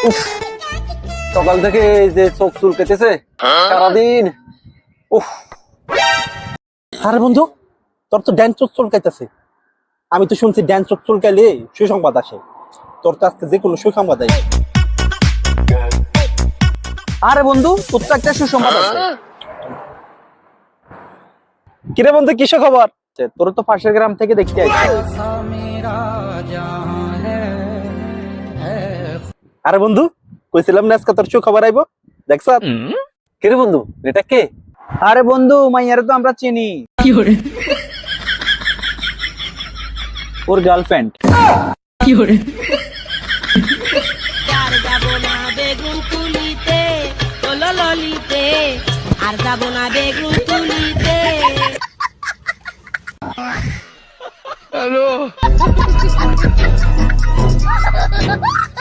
উফ, সকাল থেকে এই যে চোখ চুলকেতেছে সারাদিন। উফ, আরে বন্ধু, তোর তো ড্যান চোখ চুলকাইতেছে। আমি তো শুনছি ড্যান চোখ চুলকাইলে সুসংবাদ আসে। তোর তো আজকে যে কোনো সুসংবাদ আসে। আরে বন্ধু, তোর তো একটা সুসংবাদ আছে। কিরে বন্ধু, কিসের খবর? তোর তো পাশের গ্রাম থেকে দেখতে আসছে। আরে বন্ধু, কইছিলাম না আজকে তোর সুখবর আইবো, দেখছ? কিরে বন্ধু, এটা কে? আরে বন্ধু, মাইয়ারে তো আমরা চিনি, ওর গার্লফ্রেন্ড। আর যাব না বেগুন তুলিতে তোলো ললিতে, আর যাব না বেগুন তুলিতে।